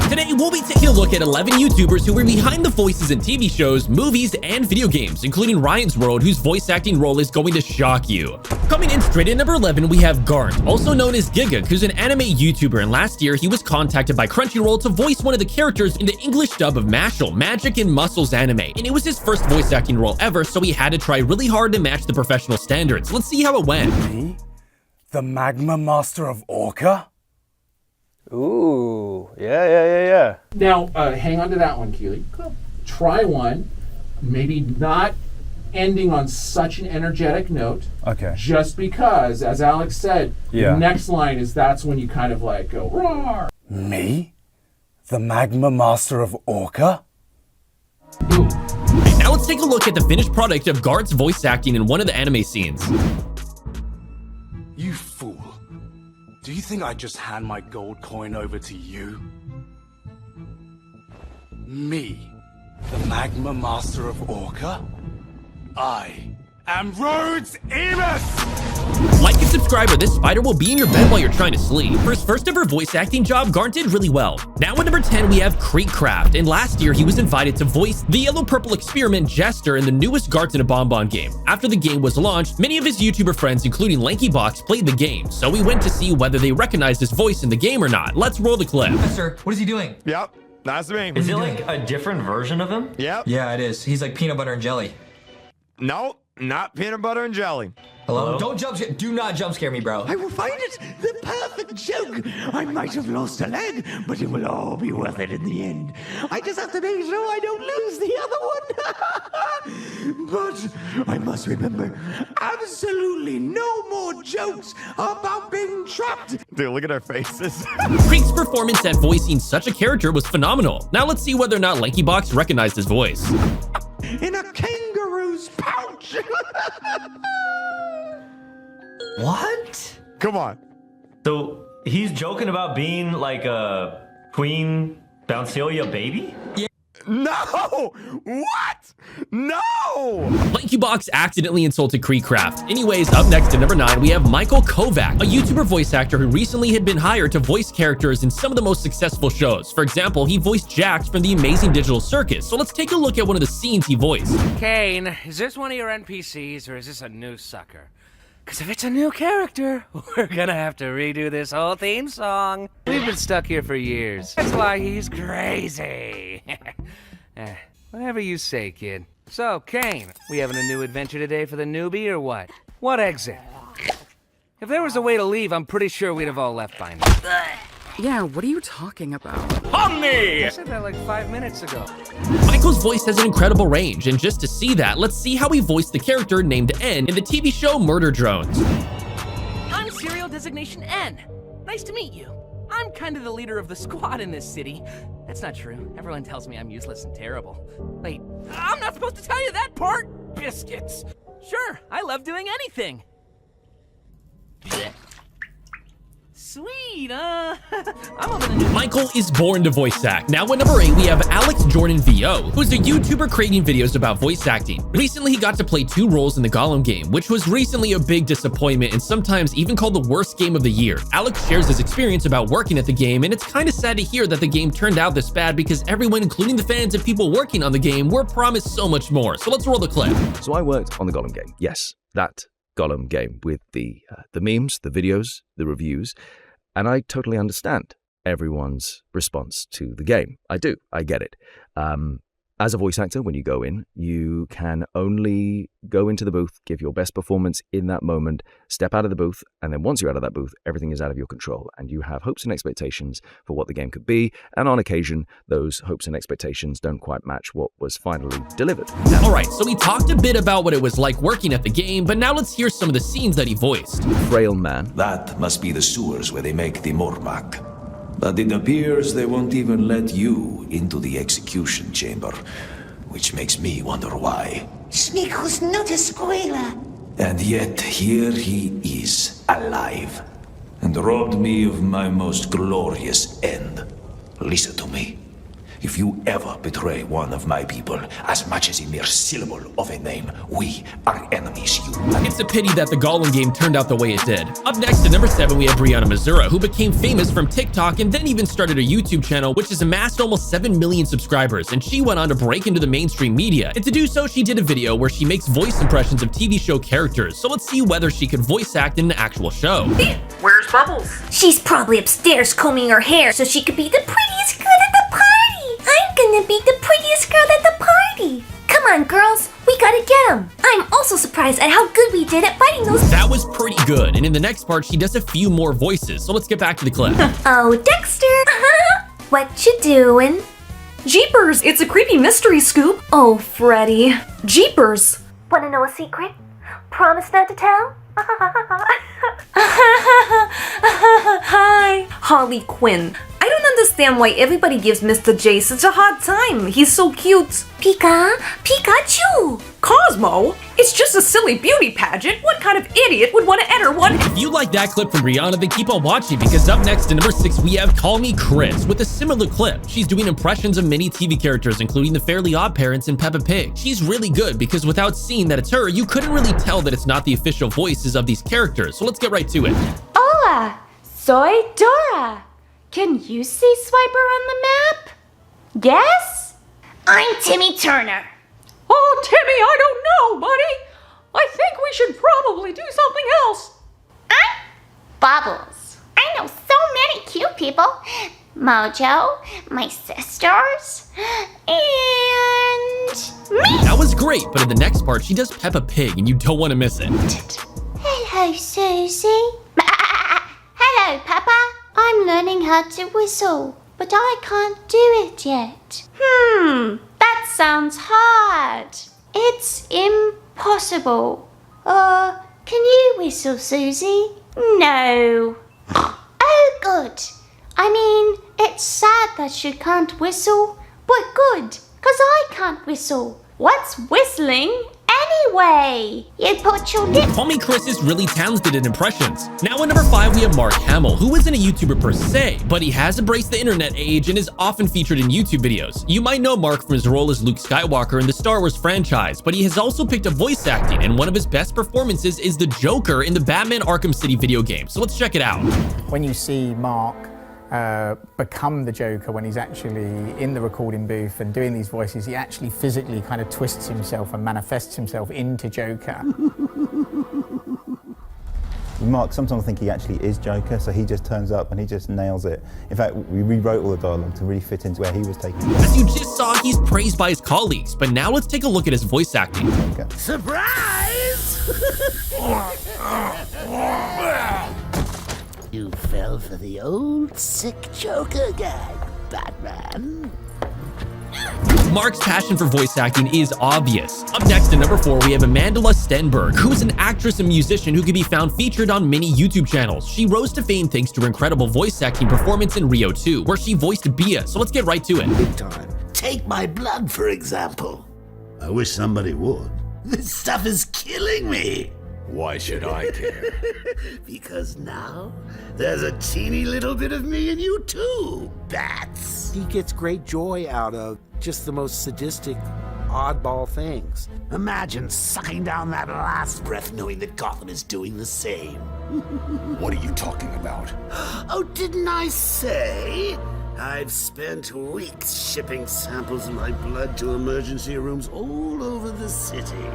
Today, we'll be taking a look at 11 YouTubers who were behind the voices in TV shows, movies, and video games, including Ryan's World, whose voice acting role is going to shock you. Coming in straight at number 11, we have Garnt, also known as Giga, who's an anime YouTuber, and last year he was contacted by Crunchyroll to voice one of the characters in the English dub of Mashle, Magic and Muscles anime, and it was his first voice acting role ever, so he had to try really hard to match the professional standards. Let's see how it went. Me? The Magma Master of Orca? Ooh, yeah. Now, hang on to that one, Keely. Try one, maybe not ending on such an energetic note. Okay. Just because, as Alex said, Yeah. the next line is that's when you kind of like go, roar. Me? The Magma Master of Orca? Ooh. Now let's take a look at the finished product of Garnt's voice acting in one of the anime scenes. You fool. Do you think I'd just hand my gold coin over to you? Me, the Magma Master of Orca? I am Rhodes Emus! Like and subscribe or this spider will be in your bed while you're trying to sleep. For his first ever voice acting job, Garnt did really well. Now at number 10, we have KreekCraft, and last year he was invited to voice the Yellow Purple Experiment Jester in the newest Garnt in a Bonbon game. After the game was launched, many of his YouTuber friends, including LankyBox, played the game, so we went to see whether they recognized his voice in the game or not. Let's roll the clip. Sir, what is he doing? Yep, that's me. Is it like a different version of him? Yep. Yeah, it is. He's like peanut butter and jelly. No, not peanut butter and jelly. Hello? Don't jump scare. Do not jump scare me, bro. I will find it the perfect joke. I might have lost a leg, but it will all be worth it in the end. I just have to make sure I don't lose the other one. But I must remember, absolutely no more jokes about being trapped. Dude, look at our faces. Kreek's performance at voicing such a character was phenomenal. Now let's see whether or not LankyBox recognized his voice. In a kangaroo's pouch. What? Come on. So he's joking about being like a Queen Bouncilla baby? No! What? No! LankyBox accidentally insulted KreekCraft. Anyways, up next at number 9, we have Michael Kovac, a YouTuber voice actor who recently had been hired to voice characters in some of the most successful shows. For example, he voiced Jax from the Amazing Digital Circus. So let's take a look at one of the scenes he voiced. Kane, is this one of your NPCs or is this a new sucker? Because if it's a new character, we're gonna have to redo this whole theme song. We've been stuck here for years. That's why he's crazy. Whatever you say, kid. So, Kane, we having a new adventure today for the newbie or what? What exit? If there was a way to leave, I'm pretty sure we'd have all left by now. Yeah, what are you talking about? I said that like 5 minutes ago. Michael's voice has an incredible range, and just to see that, let's see how he voiced the character named N in the TV show Murder Drones. I'm Serial Designation N. Nice to meet you. I'm kind of the leader of the squad in this city. That's not true. Everyone tells me I'm useless and terrible. Wait, I'm not supposed to tell you that part? Biscuits. Sure, I love doing anything. Sweet, I'm over the new. Michael is born to voice act. Now at number 8, we have Alex Jordan VO, who's a YouTuber creating videos about voice acting. Recently, he got to play 2 roles in the Gollum game, which was recently a big disappointment and sometimes even called the worst game of the year. Alex shares his experience about working at the game, and it's kind of sad to hear that the game turned out this bad because everyone, including the fans and people working on the game, were promised so much more. So let's roll the clip. So I worked on the Gollum game. Yes, that Gollum game with the memes, the videos, the reviews, and I totally understand everyone's response to the game. I do. I get it. As a voice actor, when you go in, you can only go into the booth, give your best performance in that moment, step out of the booth, and then once you're out of that booth, everything is out of your control, and you have hopes and expectations for what the game could be, and on occasion, those hopes and expectations don't quite match what was finally delivered. Alright, so we talked a bit about what it was like working at the game, but now let's hear some of the scenes that he voiced. Frail man. That must be the sewers where they make the Mormak. But it appears they won't even let you into the execution chamber, which makes me wonder why. Sneako's not a squealer. And yet here he is, alive, and robbed me of my most glorious end. Listen to me. If you ever betray one of my people, as much as a mere syllable of a name, we are enemies, you. It's a pity that the Gollum game turned out the way it did. Up next at number 7, we have Brianna Missoura, who became famous from TikTok and then even started a YouTube channel, which has amassed almost 7 million subscribers, and she went on to break into the mainstream media. And to do so, she did a video where she makes voice impressions of TV show characters, so let's see whether she could voice act in an actual show. Where's Bubbles? She's probably upstairs combing her hair so she could be the prettiest girl at the party. I'm gonna be the prettiest girl at the party. Come on, girls, we gotta get them. I'm also surprised at how good we did at fighting those. That was pretty good, and in the next part, she does a few more voices, so let's get back to the clip. Oh, Dexter, what you doing? Jeepers, it's a creepy mystery scoop. Oh, Freddy. Jeepers. Wanna know a secret? Promise not to tell? Hi, Harley Quinn. I don't understand why everybody gives Mr. J such a hard time. He's so cute. Pikachu! Cosmo? It's just a silly beauty pageant. What kind of idiot would want to enter one? If you like that clip from Brianna, then keep on watching, because up next at number 6, we have Call Me Chris with a similar clip. She's doing impressions of many TV characters, including the Fairly Odd Parents and Peppa Pig. She's really good because without seeing that it's her, you couldn't really tell that it's not the official voices of these characters. So let's get right to it. Hola, soy Dora. Can you see Swiper on the map? Yes? I'm Timmy Turner. Oh, Timmy, I don't know, buddy. I think we should probably do something else. I'm Bubbles. I know so many cute people. Mojo, my sisters, and me. That was great, but in the next part, she does Peppa Pig, and you don't want to miss it. Hello, Susie. Hello, Peppa. I'm learning how to whistle, but I can't do it yet. That sounds hard. It's impossible. Can you whistle, Susie? No. Oh, good. I mean, it's sad that you can't whistle, but good, 'cause I can't whistle. What's whistling anyway? You put your lip. Call Me Chris is really talented at impressions. Now at number 5, we have Mark Hamill, who isn't a YouTuber per se, but he has embraced the internet age and is often featured in YouTube videos. You might know Mark from his role as Luke Skywalker in the Star Wars franchise, but he has also picked up voice acting, and one of his best performances is the Joker in the Batman Arkham City video game. So let's check it out. When you see Mark become the Joker when he's actually in the recording booth and doing these voices, he actually physically kind of twists himself and manifests himself into Joker. Mark, sometimes I think he actually is Joker, so he just turns up and he just nails it. In fact, we rewrote all the dialogue to really fit into where he was taking it. As you just saw, he's praised by his colleagues, but now let's take a look at his voice acting. Surprise! You fell for the old sick Joker gag, Batman. Mark's passion for voice acting is obvious. Up next at number 4, we have Amandla Stenberg, who is an actress and musician who can be found featured on many YouTube channels. She rose to fame thanks to her incredible voice acting performance in Rio 2, where she voiced Bia, so let's get right to it. Big time. Take my blood, for example. I wish somebody would. This stuff is killing me. Why should I care? Because now there's a teeny little bit of me in you too, Bats. He gets great joy out of just the most sadistic, oddball things. Imagine sucking down that last breath knowing that Gotham is doing the same. What are you talking about? Oh, didn't I say? I've spent weeks shipping samples of my blood to emergency rooms all over the city.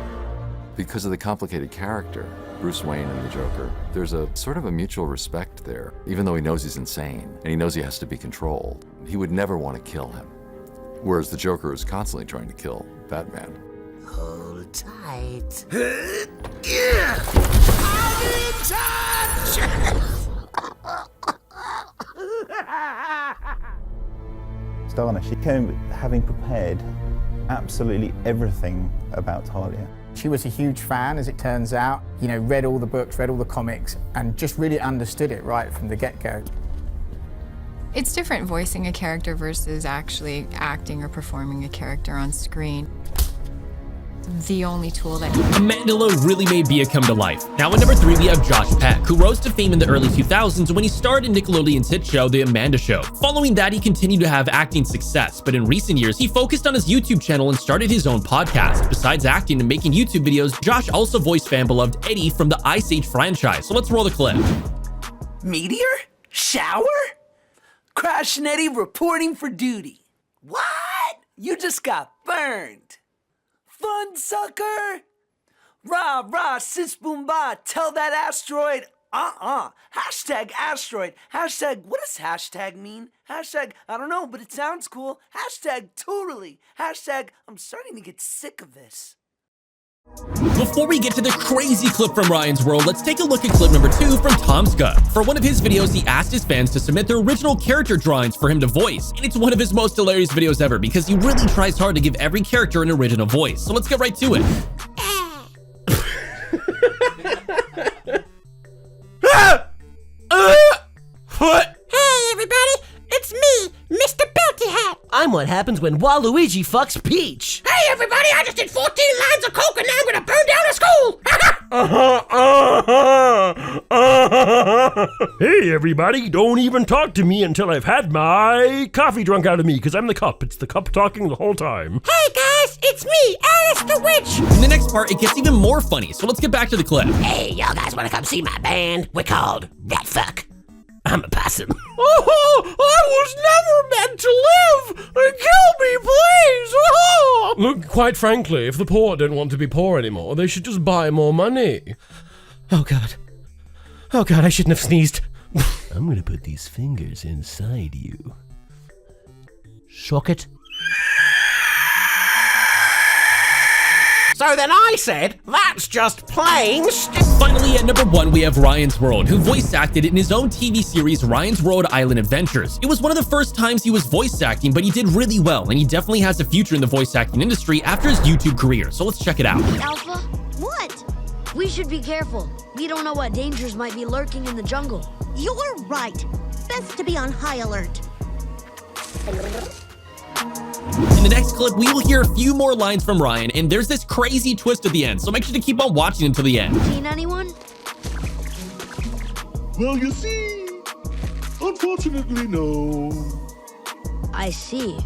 Because of the complicated character, Bruce Wayne and the Joker, there's a sort of a mutual respect there. Even though he knows he's insane, and he knows he has to be controlled, he would never want to kill him. Whereas the Joker is constantly trying to kill Batman. Hold tight. I'm in touch! Stana, she came having prepared absolutely everything about Talia. She was a huge fan, as it turns out. You know, read all the books, read all the comics, and just really understood it right from the get-go. It's different voicing a character versus actually acting or performing a character on screen. the only tool that Amandala really made Bia come to life. Now at number 3 we have Josh Peck, who rose to fame in the early 2000s when he starred in Nickelodeon's hit show The Amanda Show. Following that, he continued to have acting success, but in recent years he focused on his YouTube channel and started his own podcast. Besides acting and making YouTube videos, Josh also voiced fan-beloved Eddie from the Ice Age franchise. So let's roll the clip. Meteor? Shower? Crash and Eddie reporting for duty. What? You just got burned. Fun, sucker! Rah, rah, sis boom ba, tell that asteroid, Hashtag asteroid. Hashtag, what does hashtag mean? Hashtag, I don't know, but it sounds cool. Hashtag totally. Hashtag, I'm starting to get sick of this. Before we get to the crazy clip from Ryan's World, let's take a look at clip number 2 from Tomska. For one of his videos, he asked his fans to submit their original character drawings for him to voice, and it's one of his most hilarious videos ever because he really tries hard to give every character an original voice. So let's get right to it. What? Hey everybody, it's me, Mr. Belty Hat. I'm what happens when Waluigi fucks Peach. Hey everybody, I just did 14 lines of coke and now I'm gonna burn down a school. Hey everybody, don't even talk to me until I've had my coffee drunk out of me, because I'm the cup. It's the cup talking the whole time. Hey guys, it's me, Alice the Witch. In the next part, it gets even more funny, so let's get back to the clip. Hey, y'all guys wanna come see my band? We're called Rat Fuck. I'm a possum. Oh, I was never meant to live! Kill me, please! Oh. Look, quite frankly, if the poor don't want to be poor anymore, they should just buy more money. Oh god. Oh god, I shouldn't have sneezed. I'm gonna put these fingers inside you. Shock it. So then I said, that's just plain stupid. Finally, at number 1, we have Ryan's World, who voice acted in his own TV series, Ryan's World Island Adventures. It was one of the first times he was voice acting, but he did really well, and he definitely has a future in the voice acting industry after his YouTube career. So let's check it out. Alpha? What? We should be careful. We don't know what dangers might be lurking in the jungle. You're right. Best to be on high alert. In the next clip, we will hear a few more lines from Ryan, and there's this crazy twist at the end, so make sure to keep on watching until the end. Seen anyone? Well, you see, unfortunately, no. I see.